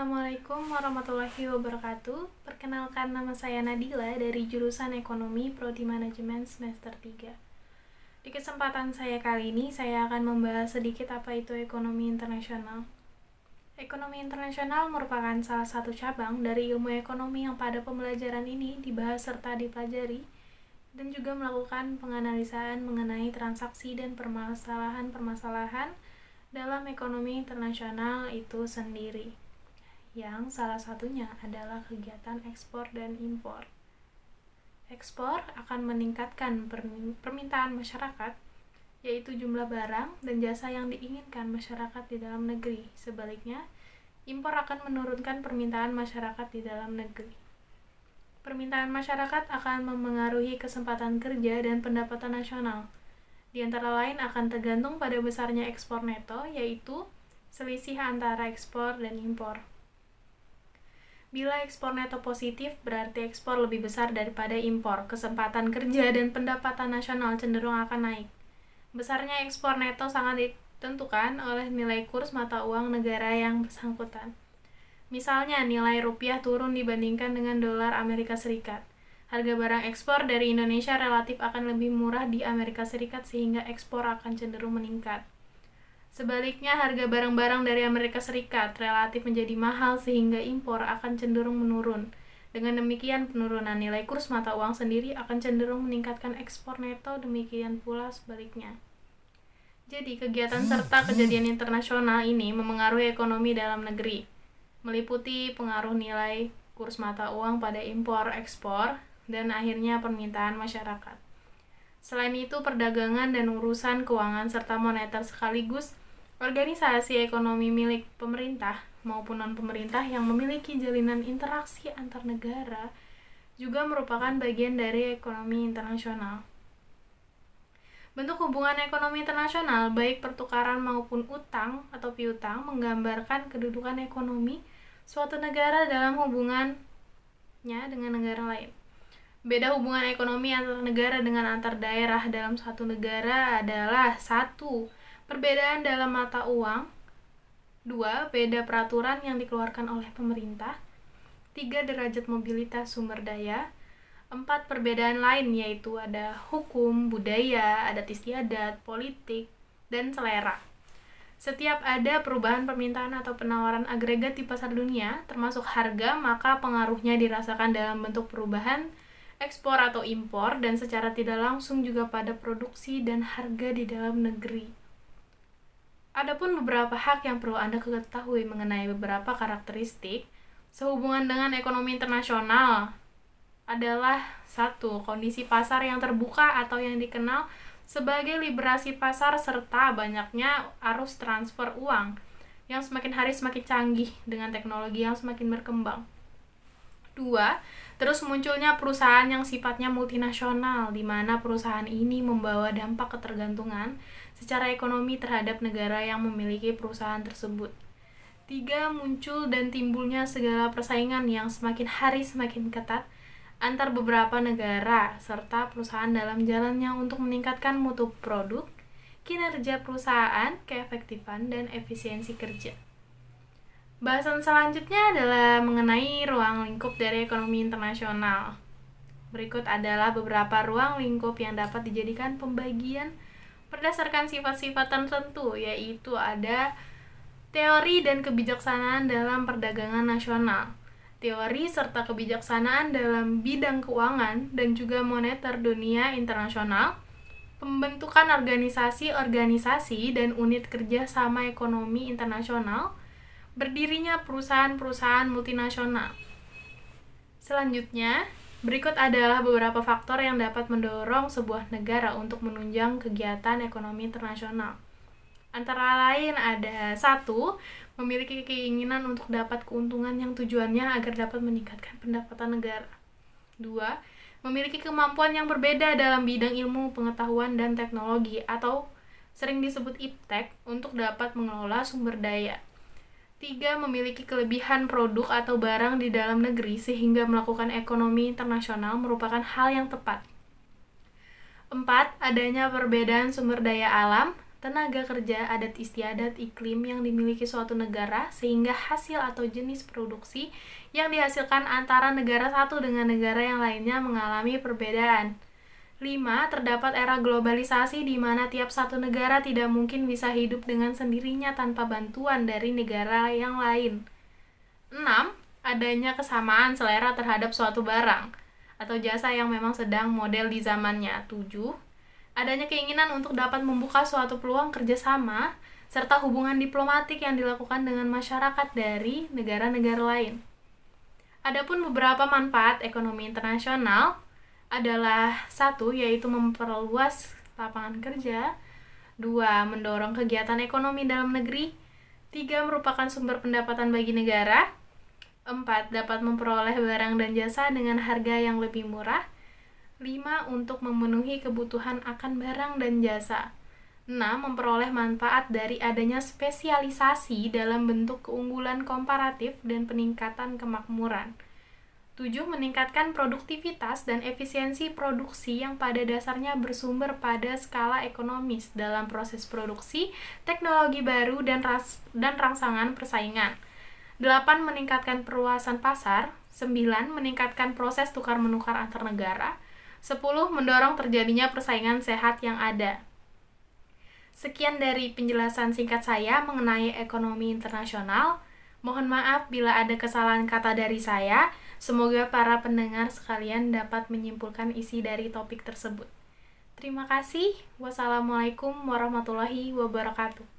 Assalamualaikum warahmatullahi wabarakatuh. Perkenalkan, nama saya Nadila dari jurusan Ekonomi Prodi Manajemen semester 3. Di kesempatan saya kali ini, saya akan membahas sedikit apa itu ekonomi internasional. Ekonomi internasional merupakan salah satu cabang dari ilmu ekonomi yang pada pembelajaran ini dibahas serta dipelajari dan juga melakukan penganalisaan mengenai transaksi dan permasalahan-permasalahan dalam ekonomi internasional itu sendiri, yang salah satunya adalah kegiatan ekspor dan impor. Ekspor akan meningkatkan permintaan masyarakat, yaitu jumlah barang dan jasa yang diinginkan masyarakat di dalam negeri. Sebaliknya, impor akan menurunkan permintaan masyarakat di dalam negeri. Permintaan masyarakat akan memengaruhi kesempatan kerja dan pendapatan nasional. Di antara lain akan tergantung pada besarnya ekspor neto, yaitu selisih antara ekspor dan impor. Bila ekspor neto positif, berarti ekspor lebih besar daripada impor. Kesempatan kerja dan pendapatan nasional cenderung akan naik. Besarnya ekspor neto sangat ditentukan oleh nilai kurs mata uang negara yang bersangkutan. Misalnya, nilai rupiah turun dibandingkan dengan dolar Amerika Serikat. Harga barang ekspor dari Indonesia relatif akan lebih murah di Amerika Serikat sehingga ekspor akan cenderung meningkat. Sebaliknya, harga barang-barang dari Amerika Serikat relatif menjadi mahal sehingga impor akan cenderung menurun. Dengan demikian, penurunan nilai kurs mata uang sendiri akan cenderung meningkatkan ekspor neto, demikian pula sebaliknya. Jadi, kegiatan serta kejadian internasional ini memengaruhi ekonomi dalam negeri, meliputi pengaruh nilai kurs mata uang pada impor-ekspor dan akhirnya permintaan masyarakat. Selain itu, perdagangan dan urusan keuangan serta moneter sekaligus organisasi ekonomi milik pemerintah maupun non-pemerintah yang memiliki jalinan interaksi antar negara juga merupakan bagian dari ekonomi internasional. Bentuk hubungan ekonomi internasional, baik pertukaran maupun utang atau piutang, menggambarkan kedudukan ekonomi suatu negara dalam hubungannya dengan negara lain. Beda hubungan ekonomi antar negara dengan antar daerah dalam satu negara adalah 1. Perbedaan dalam mata uang. 2. Beda peraturan yang dikeluarkan oleh pemerintah. 3. Derajat mobilitas sumber daya. 4. Perbedaan lain yaitu ada hukum, budaya, adat istiadat, politik, dan selera. Setiap ada perubahan permintaan atau penawaran agregat di pasar dunia, termasuk harga, maka pengaruhnya dirasakan dalam bentuk perubahan ekspor atau impor dan secara tidak langsung juga pada produksi dan harga di dalam negeri. Adapun beberapa hak yang perlu Anda ketahui mengenai beberapa karakteristik sehubungan dengan ekonomi internasional adalah 1. Kondisi pasar yang terbuka atau yang dikenal sebagai liberasi pasar serta banyaknya arus transfer uang yang semakin hari semakin canggih dengan teknologi yang semakin berkembang. 2. Terus munculnya perusahaan yang sifatnya multinasional, di mana perusahaan ini membawa dampak ketergantungan secara ekonomi terhadap negara yang memiliki perusahaan tersebut. 3. Muncul dan timbulnya segala persaingan yang semakin hari semakin ketat antar beberapa negara, serta perusahaan dalam jalannya untuk meningkatkan mutu produk, kinerja perusahaan, keefektifan, dan efisiensi kerja. Bahasan selanjutnya adalah mengenai ruang lingkup dari ekonomi internasional. Berikut adalah beberapa ruang lingkup yang dapat dijadikan pembagian berdasarkan sifat-sifat tertentu, yaitu ada teori dan kebijaksanaan dalam perdagangan nasional, teori serta kebijaksanaan dalam bidang keuangan dan juga moneter dunia internasional, pembentukan organisasi-organisasi dan unit kerja sama ekonomi internasional, berdirinya perusahaan-perusahaan multinasional. Selanjutnya, berikut adalah beberapa faktor yang dapat mendorong sebuah negara untuk menunjang kegiatan ekonomi internasional. Antara lain ada 1. Memiliki keinginan untuk dapat keuntungan yang tujuannya agar dapat meningkatkan pendapatan negara. 2. Memiliki kemampuan yang berbeda dalam bidang ilmu, pengetahuan, dan teknologi atau sering disebut iptek untuk dapat mengelola sumber daya. 3. Memiliki kelebihan produk atau barang di dalam negeri sehingga melakukan ekonomi internasional merupakan hal yang tepat. 4. Adanya perbedaan sumber daya alam tenaga kerja, adat istiadat, iklim yang dimiliki suatu negara, sehingga hasil atau jenis produksi yang dihasilkan antara negara satu dengan negara yang lainnya mengalami perbedaan. 5. Terdapat era globalisasi di mana tiap satu negara tidak mungkin bisa hidup dengan sendirinya tanpa bantuan dari negara yang lain. 6. Adanya kesamaan selera terhadap suatu barang atau jasa yang memang sedang model di zamannya. 7. Adanya keinginan untuk dapat membuka suatu peluang kerjasama serta hubungan diplomatik yang dilakukan dengan masyarakat dari negara-negara lain. Adapun beberapa manfaat ekonomi internasional adalah 1. Yaitu memperluas lapangan kerja. 2. Mendorong kegiatan ekonomi dalam negeri. 3. Merupakan sumber pendapatan bagi negara. 4. Dapat memperoleh barang dan jasa dengan harga yang lebih murah. 5. Untuk memenuhi kebutuhan akan barang dan jasa. 6. Memperoleh manfaat dari adanya spesialisasi dalam bentuk keunggulan komparatif dan peningkatan kemakmuran. 7. Meningkatkan produktivitas dan efisiensi produksi yang pada dasarnya bersumber pada skala ekonomis dalam proses produksi, teknologi baru, dan rangsangan persaingan. 8. Meningkatkan perluasan pasar. 9. Meningkatkan proses tukar-menukar antar negara. 10. Mendorong terjadinya persaingan sehat yang ada. Sekian dari penjelasan singkat saya mengenai ekonomi internasional. Mohon maaf bila ada kesalahan kata dari saya. Semoga para pendengar sekalian dapat menyimpulkan isi dari topik tersebut. Terima kasih. Wassalamualaikum warahmatullahi wabarakatuh.